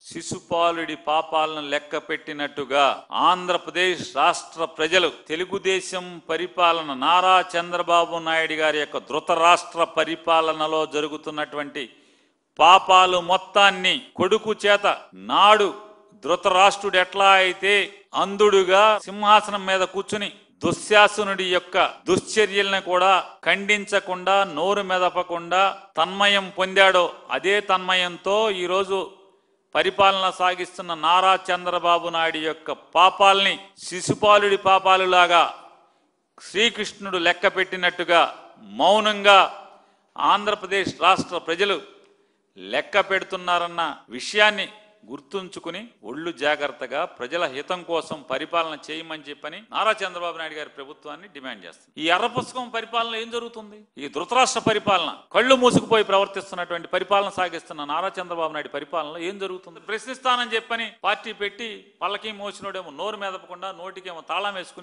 శిశుపాలుడి పాపాలను లెక్క పెట్టినట్టుగా ఆంధ్రప్రదేశ్ రాష్ట్ర ప్రజలు తెలుగుదేశం పరిపాలన నారా చంద్రబాబు నాయుడు గారి యొక్క ధృతరాష్ట్ర పరిపాలనలో జరుగుతున్నటువంటి పాపాలు మొత్తాన్ని కొడుకు చేత నాడు ధృతరాష్ట్రుడు ఎట్లా అయితే అంధుడుగా సింహాసనం మీద కూర్చుని దుశ్శాసనుడి యొక్క దుశ్చర్యలను కూడా ఖండించకుండా నోరు మెదపకుండా తన్మయం పొందాడో అదే తన్మయంతో ఈరోజు పరిపాలన సాగిస్తున్న నారా చంద్రబాబు నాయుడు యొక్క పాపాల్ని శిశుపాలుడి పాపాలులాగా శ్రీకృష్ణుడు లెక్క పెట్టినట్టుగా మౌనంగా ఆంధ్రప్రదేశ్ రాష్ట్ర ప్రజలు లెక్క పెడుతున్నారన్న విషయాన్ని గుర్తుంచుకుని ఒళ్ళు జాగ్రత్తగా ప్రజల హితం కోసం పరిపాలన చేయమని చెప్పని నారా చంద్రబాబు నాయుడు గారి ప్రభుత్వాన్ని డిమాండ్ చేస్తుంది. ఈ ఎర్ర పుస్తకం పరిపాలన ఏం జరుగుతుంది? ఈ ధృతరాష్ట్ర పరిపాలన కళ్ళు మూసుకుపోయి ప్రవర్తిస్తున్నటువంటి పరిపాలన సాగిస్తున్న నారా చంద్రబాబు నాయుడు పరిపాలనలో ఏం జరుగుతుంది? ప్రశ్నిస్తానని చెప్పని పార్టీ పెట్టి పల్లకి మోసినోడేమో నోరు మెదపకుండా నోటికేమో తాళం వేసుకుని